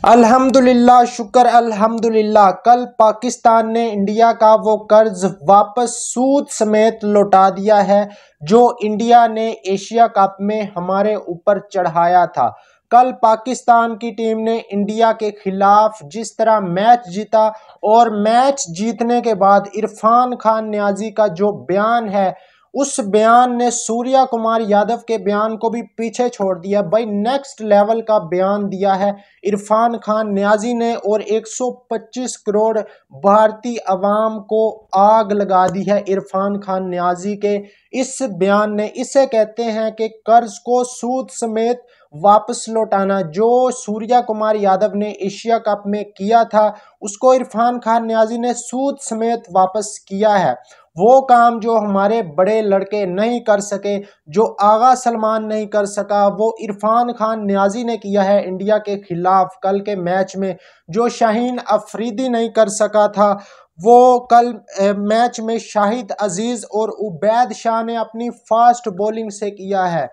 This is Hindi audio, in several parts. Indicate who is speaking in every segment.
Speaker 1: अल्हम्दुलिल्लाह, शुक्र अल्हम्दुलिल्लाह। कल पाकिस्तान ने इंडिया का वो कर्ज वापस सूद समेत लौटा दिया है जो इंडिया ने एशिया कप में हमारे ऊपर चढ़ाया था। कल पाकिस्तान की टीम ने इंडिया के खिलाफ जिस तरह मैच जीता और मैच जीतने के बाद इरफान खान न्याजी का जो बयान है, उस बयान ने सूर्या कुमार यादव के बयान को भी पीछे छोड़ दिया। भाई नेक्स्ट लेवल का बयान दिया है इरफान खान न्याजी ने और 125 करोड़ भारतीय अवाम को आग लगा दी है इरफान खान न्याजी के इस बयान ने। इसे कहते हैं कि कर्ज को सूद समेत वापस लौटाना। जो सूर्या कुमार यादव ने एशिया कप में किया था उसको इरफान खान न्याजी ने सूद समेत वापस किया है। वो काम जो हमारे बड़े लड़के नहीं कर सके, जो आगा सलमान नहीं कर सका, वो इरफान खान न्याजी ने किया है इंडिया के खिलाफ कल के मैच में। जो शाहीन अफरीदी नहीं कर सका था वो कल मैच में शाहिद अजीज और उबैद शाह ने अपनी फास्ट बॉलिंग से किया है।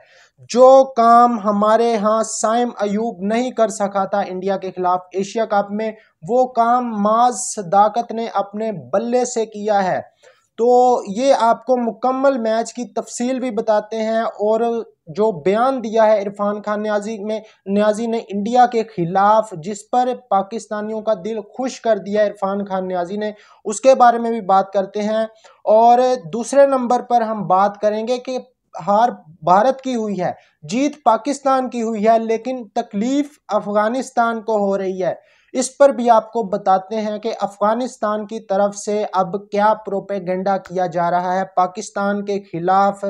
Speaker 1: जो काम हमारे यहाँ साइम अयूब नहीं कर सका था इंडिया के खिलाफ एशिया कप में, वो काम माज सदाकत ने अपने बल्ले से किया है। तो ये आपको मुकम्मल मैच की तफसील भी बताते हैं और जो बयान दिया है इरफान खान न्याजी ने इंडिया के खिलाफ, जिस पर पाकिस्तानियों का दिल खुश कर दिया इरफान खान न्याजी ने, उसके बारे में भी बात करते हैं। और दूसरे नंबर पर हम बात करेंगे कि हार भारत की हुई है, जीत पाकिस्तान की हुई है, लेकिन तकलीफ अफगानिस्तान को हो रही है। इस पर भी आपको बताते हैं कि अफगानिस्तान की तरफ से अब क्या प्रोपेगेंडा किया जा रहा है पाकिस्तान के खिलाफ।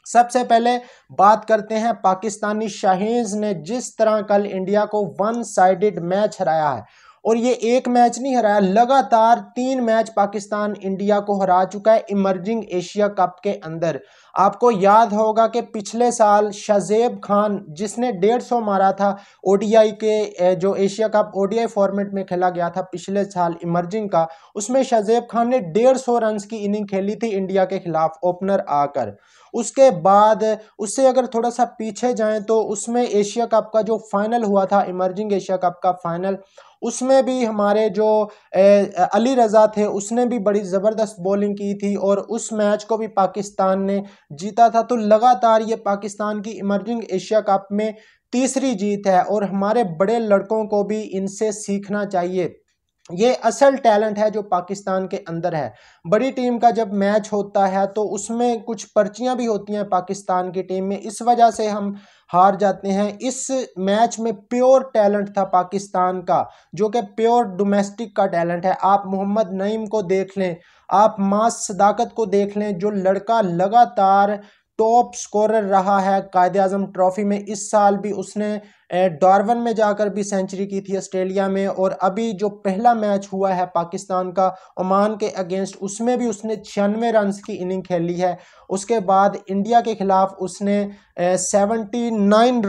Speaker 1: सबसे पहले बात करते हैं पाकिस्तानी शाहीन्स ने जिस तरह कल इंडिया को वन साइडेड मैच हराया है, और ये एक मैच नहीं हराया, लगातार 3 मैच पाकिस्तान इंडिया को हरा चुका है इमर्जिंग एशिया कप के अंदर। आपको याद होगा कि पिछले साल शाजेब खान जिसने 150 मारा था ओडीआई के जो एशिया कप ओडीआई फॉर्मेट में खेला गया था पिछले साल इमर्जिंग का, उसमें शाजेब खान ने 150 रन की इनिंग खेली थी इंडिया के खिलाफ ओपनर आकर। उसके बाद उससे अगर थोड़ा सा पीछे जाएं तो उसमें एशिया कप का जो फाइनल हुआ था इमर्जिंग एशिया कप का फाइनल, उसमें भी हमारे जो अली रज़ा थे उसने भी बड़ी ज़बरदस्त बॉलिंग की थी और उस मैच को भी पाकिस्तान ने जीता था। तो लगातार ये पाकिस्तान की इमर्जिंग एशिया कप में तीसरी जीत है और हमारे बड़े लड़कों को भी इनसे सीखना चाहिए। ये असल टैलेंट है जो पाकिस्तान के अंदर है। बड़ी टीम का जब मैच होता है तो उसमें कुछ पर्चियां भी होती हैं पाकिस्तान की टीम में, इस वजह से हम हार जाते हैं। इस मैच में प्योर टैलेंट था पाकिस्तान का, जो कि प्योर डोमेस्टिक का टैलेंट है। आप मोहम्मद नईम को देख लें, आप मास सदाकत को देख लें, जो लड़का लगातार टॉप स्कोरर रहा है कायदे आजम ट्रॉफी में। इस साल भी उसने डार्वन में जाकर भी सेंचुरी की थी ऑस्ट्रेलिया में, और अभी जो पहला मैच हुआ है पाकिस्तान का ओमान के अगेंस्ट, उसमें भी उसने 96 रन की इनिंग खेली है। उसके बाद इंडिया के खिलाफ उसने 79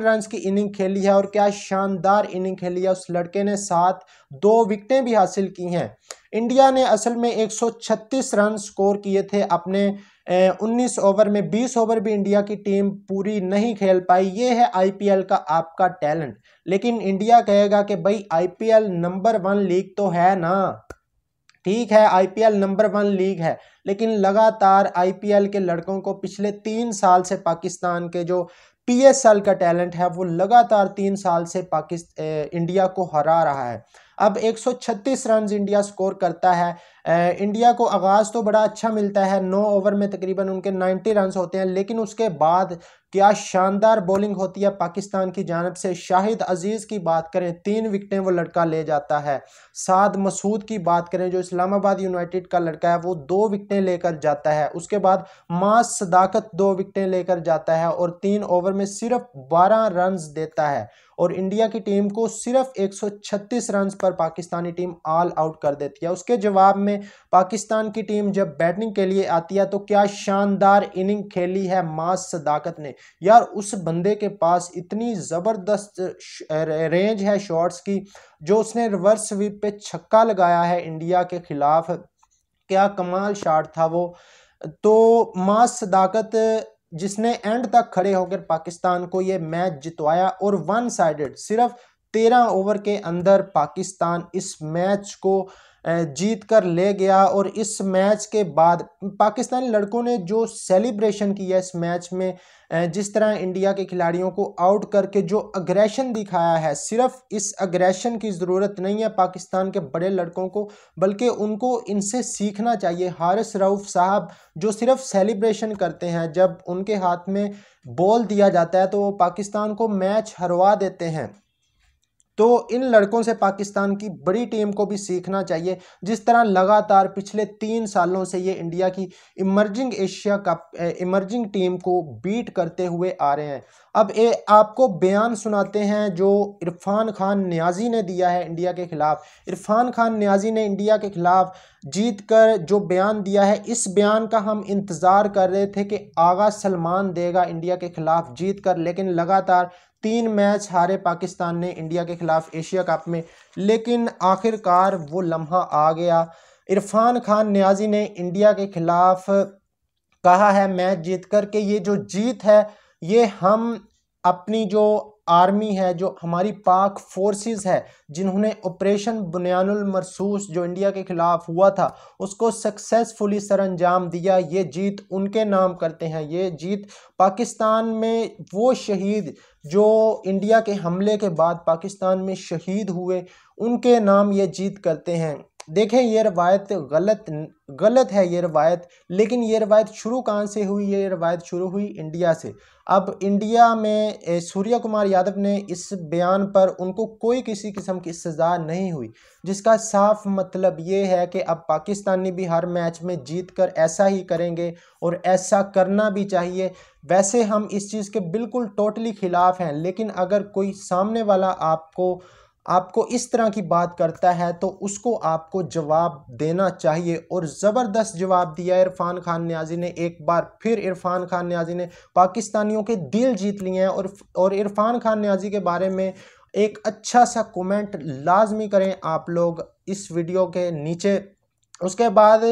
Speaker 1: रन की इनिंग खेली है, और क्या शानदार इनिंग खेली है उस लड़के ने। साथ 2 विकेटें भी हासिल की हैं। इंडिया ने असल में 136 रन स्कोर किए थे अपने 19 ओवर में। 20 ओवर भी इंडिया की टीम पूरी नहीं खेल पाई। ये है आईपीएल का आपका टैलेंट। लेकिन इंडिया कहेगा कि भाई आईपीएल नंबर 1 लीग तो है ना, ठीक है आईपीएल नंबर 1 लीग है, लेकिन लगातार आईपीएल के लड़कों को पिछले 3 साल से पाकिस्तान के जो पीएसएल का टैलेंट है वो लगातार 3 साल से इंडिया को हरा रहा है। अब 136 रन इंडिया स्कोर करता है। इंडिया को आगाज़ तो बड़ा अच्छा मिलता है, 9 ओवर में तकरीबन उनके 90 रन होते हैं, लेकिन उसके बाद क्या शानदार बॉलिंग होती है पाकिस्तान की जानब से। शाहिद अजीज़ की बात करें, 3 विकेटें वो लड़का ले जाता है। साद मसूद की बात करें जो इस्लामाबाद यूनाइटेड का लड़का है, वो 2 विकेटें लेकर जाता है। उसके बाद मास सदाकत 2 विकेटें लेकर जाता है और 3 ओवर में सिर्फ 12 रन देता है, और इंडिया की टीम को सिर्फ 136 रन पर पाकिस्तानी टीम ऑल आउट कर देती है। उसके जवाब में पाकिस्तान की टीम जब बैटिंग के लिए आती है तो क्या शानदार इनिंग खेली है मास सदाकत ने। यार उस बंदे के पास इतनी ज़बरदस्त रेंज है शॉट्स की, जो उसने रिवर्स स्वीप पे छक्का लगाया है इंडिया के खिलाफ, क्या कमाल शॉट था वो। तो मास सदाकत जिसने एंड तक खड़े होकर पाकिस्तान को ये मैच जितवाया और वन साइडेड सिर्फ 13 ओवर के अंदर पाकिस्तान इस मैच को जीत कर ले गया। और इस मैच के बाद पाकिस्तानी लड़कों ने जो सेलिब्रेशन किया इस मैच में, जिस तरह इंडिया के खिलाड़ियों को आउट करके जो अग्रेशन दिखाया है, सिर्फ इस अग्रेशन की ज़रूरत नहीं है पाकिस्तान के बड़े लड़कों को, बल्कि उनको इनसे सीखना चाहिए। हारिस रऊफ साहब जो सिर्फ सेलिब्रेशन करते हैं, जब उनके हाथ में बॉल दिया जाता है तो वो पाकिस्तान को मैच हरवा देते हैं। तो इन लड़कों से पाकिस्तान की बड़ी टीम को भी सीखना चाहिए, जिस तरह लगातार पिछले 3 सालों से ये इंडिया की emerging Asia cup emerging team को बीट करते हुए आ रहे हैं। अब आपको बयान सुनाते हैं जो इरफान खान नियाजी ने दिया है इंडिया के खिलाफ। इरफान खान नियाजी ने इंडिया के खिलाफ जीत कर जो बयान दिया है, इस बयान का हम इंतज़ार कर रहे थे कि आगा सलमान देगा इंडिया के खिलाफ जीत कर, लेकिन लगातार 3 मैच हारे पाकिस्तान ने इंडिया के खिलाफ एशिया कप में, लेकिन आखिरकार वो लम्हा आ गया। इरफान खान नियाजी ने इंडिया के खिलाफ कहा है मैच जीत कर के ये जो जीत है ये हम अपनी जो आर्मी है, जो हमारी पाक फोर्सेस है, जिन्होंने ऑपरेशन बुनियानुल मरसूस जो इंडिया के खिलाफ हुआ था उसको सक्सेसफुली सरअंजाम दिया, ये जीत उनके नाम करते हैं। ये जीत पाकिस्तान में वो शहीद जो इंडिया के हमले के बाद पाकिस्तान में शहीद हुए, उनके नाम ये जीत करते हैं। देखें ये रवायत गलत है ये रवायत, लेकिन ये रवायत शुरू कहाँ से हुई? ये रवायत शुरू हुई इंडिया से। अब इंडिया में सूर्य कुमार यादव ने इस बयान पर उनको कोई किसी किस्म की सज़ा नहीं हुई, जिसका साफ मतलब ये है कि अब पाकिस्तानी भी हर मैच में जीत कर ऐसा ही करेंगे और ऐसा करना भी चाहिए। वैसे हम इस चीज़ के बिल्कुल टोटली ख़िलाफ़ हैं, लेकिन अगर कोई सामने वाला आपको इस तरह की बात करता है तो उसको आपको जवाब देना चाहिए, और ज़बरदस्त जवाब दिया इरफान खान नियाजी ने। एक बार फिर इरफान खान नियाजी ने पाकिस्तानियों के दिल जीत लिए हैं। और इरफान खान नियाजी के बारे में एक अच्छा सा कमेंट लाजमी करें आप लोग इस वीडियो के नीचे। उसके बाद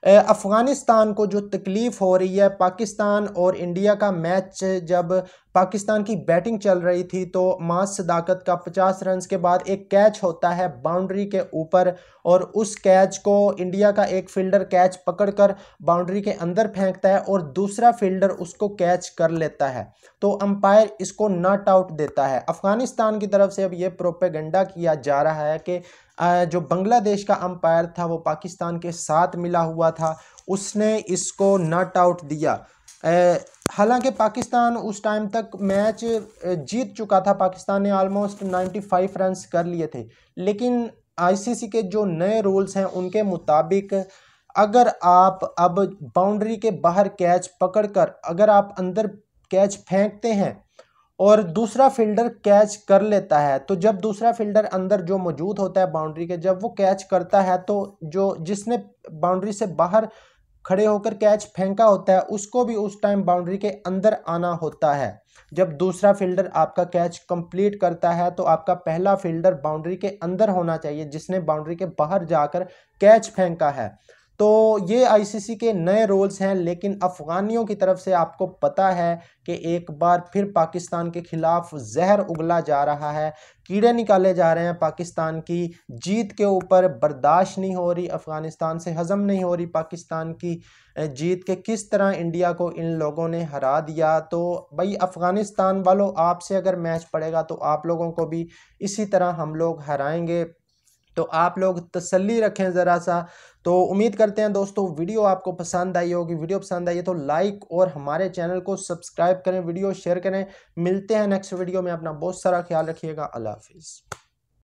Speaker 1: अफ़गानिस्तान को जो तकलीफ़ हो रही है, पाकिस्तान और इंडिया का मैच जब पाकिस्तान की बैटिंग चल रही थी तो मास सदाकत का 50 रन के बाद एक कैच होता है बाउंड्री के ऊपर, और उस कैच को इंडिया का एक फील्डर कैच पकड़कर बाउंड्री के अंदर फेंकता है और दूसरा फील्डर उसको कैच कर लेता है, तो अंपायर इसको नॉट आउट देता है। अफ़गानिस्तान की तरफ से अब ये प्रोपेगेंडा किया जा रहा है कि जो बांग्लादेश का अंपायर था वो पाकिस्तान के साथ मिला हुआ था, उसने इसको नॉट आउट दिया। हालांकि पाकिस्तान उस टाइम तक मैच जीत चुका था, पाकिस्तान ने ऑलमोस्ट 95 रन कर लिए थे, लेकिन आईसीसी के जो नए रूल्स हैं उनके मुताबिक अगर आप अब बाउंड्री के बाहर कैच पकड़कर अगर आप अंदर कैच फेंकते हैं और दूसरा फील्डर कैच कर लेता है, तो जब दूसरा फील्डर अंदर जो मौजूद होता है बाउंड्री के, जब वो कैच करता है तो जो जिसने बाउंड्री से बाहर खड़े होकर कैच फेंका होता है उसको भी उस टाइम बाउंड्री के अंदर आना होता है। जब दूसरा फील्डर आपका कैच कंप्लीट करता है तो आपका पहला फील्डर बाउंड्री के अंदर होना चाहिए जिसने बाउंड्री के बाहर जाकर कैच फेंका है। तो ये आईसीसी के नए रूल्स हैं, लेकिन अफ़गानियों की तरफ से आपको पता है कि एक बार फिर पाकिस्तान के खिलाफ जहर उगला जा रहा है, कीड़े निकाले जा रहे हैं पाकिस्तान की जीत के ऊपर। बर्दाश्त नहीं हो रही, अफ़गानिस्तान से हज़म नहीं हो रही पाकिस्तान की जीत के किस तरह इंडिया को इन लोगों ने हरा दिया। तो भाई अफ़गानिस्तान वालों, आपसे अगर मैच पड़ेगा तो आप लोगों को भी इसी तरह हम लोग हराएंगे, तो आप लोग तसल्ली रखें ज़रा सा। तो उम्मीद करते हैं दोस्तों वीडियो आपको पसंद आई होगी। वीडियो पसंद आई है तो लाइक और हमारे चैनल को सब्सक्राइब करें, वीडियो शेयर करें। मिलते हैं नेक्स्ट वीडियो में, अपना बहुत सारा ख्याल रखिएगा। अल्लाह हाफिज़।